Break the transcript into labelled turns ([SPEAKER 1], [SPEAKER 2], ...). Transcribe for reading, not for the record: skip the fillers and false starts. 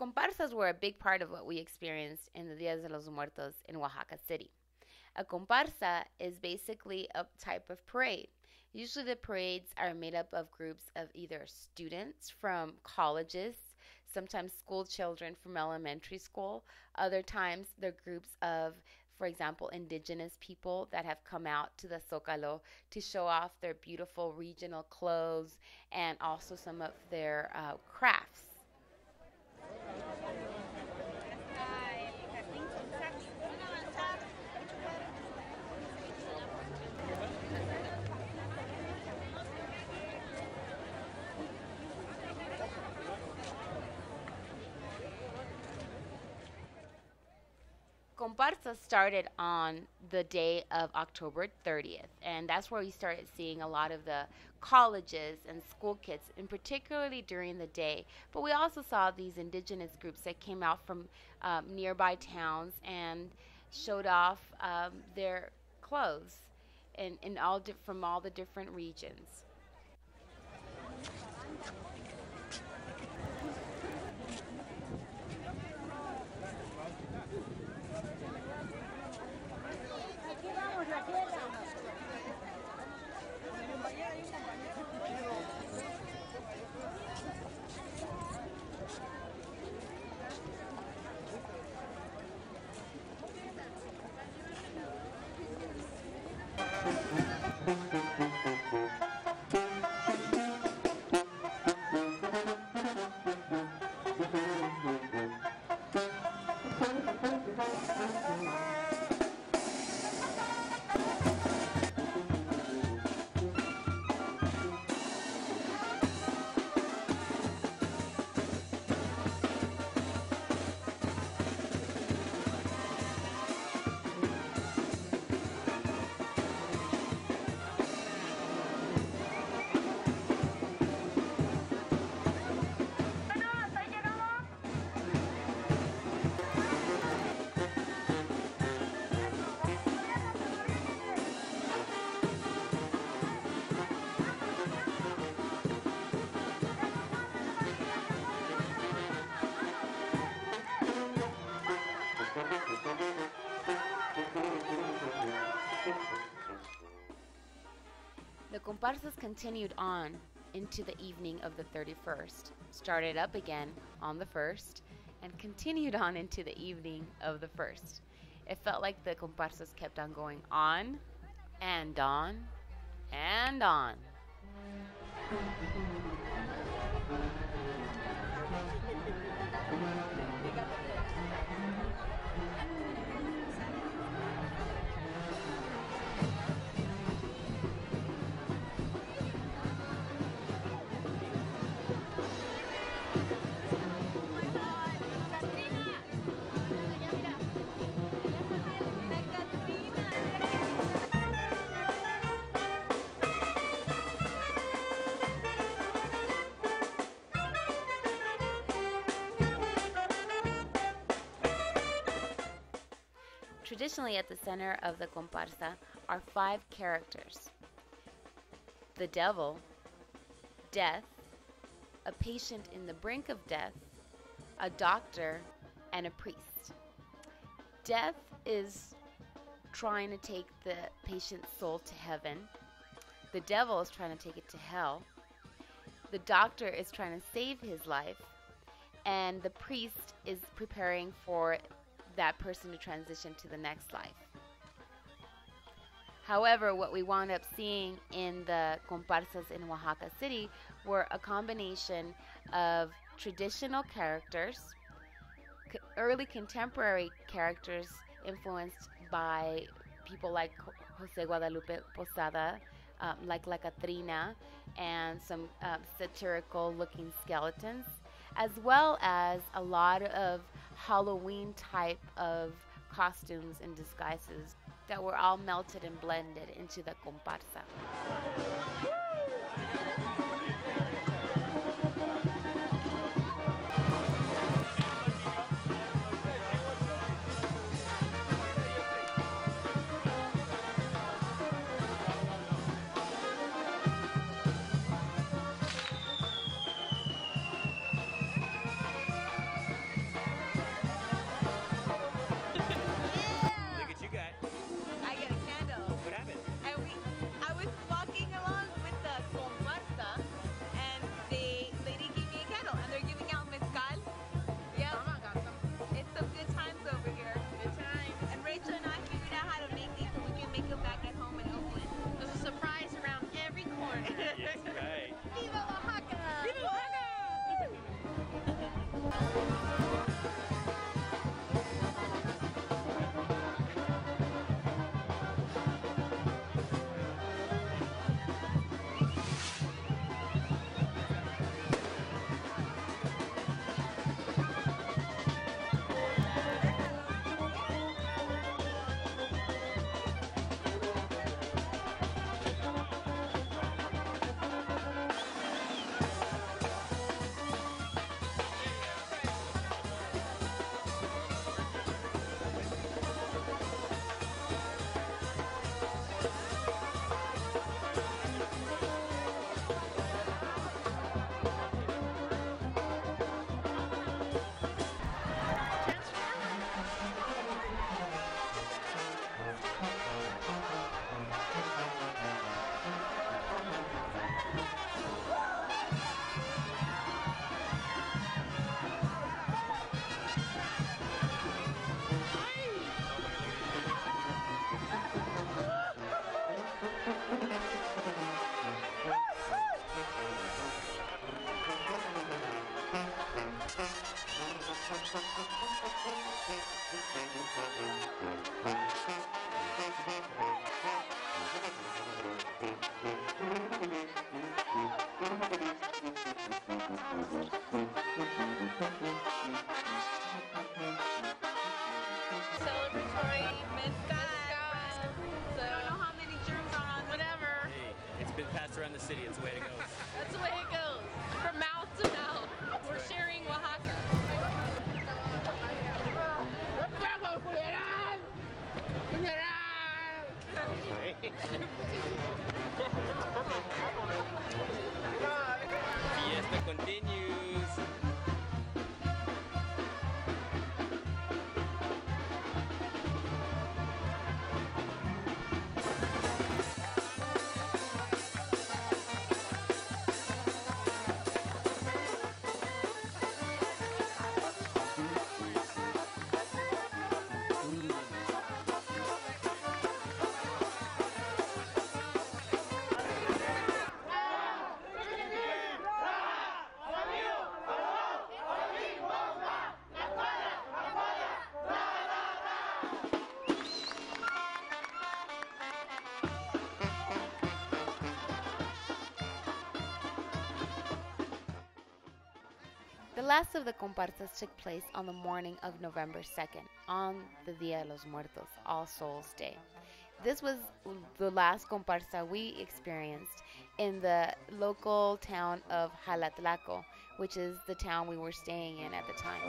[SPEAKER 1] Comparsas were a big part of what we experienced in the Dias de los Muertos in Oaxaca City. A comparsa is basically a type of parade. Usually, the parades are made up of groups of either students from colleges, sometimes school children from elementary school. Other times, they're groups of, for example, indigenous people that have come out to the Zócalo to show off their beautiful regional clothes and also some of their crafts. Comparsa started on the day of October 30th, and that's where we started seeing a lot of the colleges and school kids, and particularly during the day. But we also saw these indigenous groups that came out from nearby towns and showed off their clothes from all the different regions. The comparsas continued on into the evening of the 31st, started up again on the 1st, and continued on into the evening of the 1st. It felt like the comparsas kept on going on and on and on. Traditionally, at the center of the comparsa are 5 characters: the devil, death, a patient in the brink of death, a doctor, and a priest. Death is trying to take the patient's soul to heaven. The devil is trying to take it to hell. The doctor is trying to save his life. And the priest is preparing for that person to transition to the next life. However, what we wound up seeing in the comparsas in Oaxaca City were a combination of traditional characters, early contemporary characters influenced by people like Jose Guadalupe Posada, like La Catrina, and some satirical-looking skeletons, as well as a lot of Halloween type of costumes and disguises that were all melted and blended into the comparsa.
[SPEAKER 2] Celebratory mascot. So, I don't know how many germs are on whatever.
[SPEAKER 3] Hey, it's been passed around the city. It's the way it goes.
[SPEAKER 2] That's the way it goes. From mouth to mouth. We're sharing Oaxaca.
[SPEAKER 3] Fiesta continues.
[SPEAKER 1] The last of the comparsas took place on the morning of November 2nd, on the Dia de los Muertos, All Souls Day. This was the last comparsa we experienced in the local town of Jalatlaco, which is the town we were staying in at the time.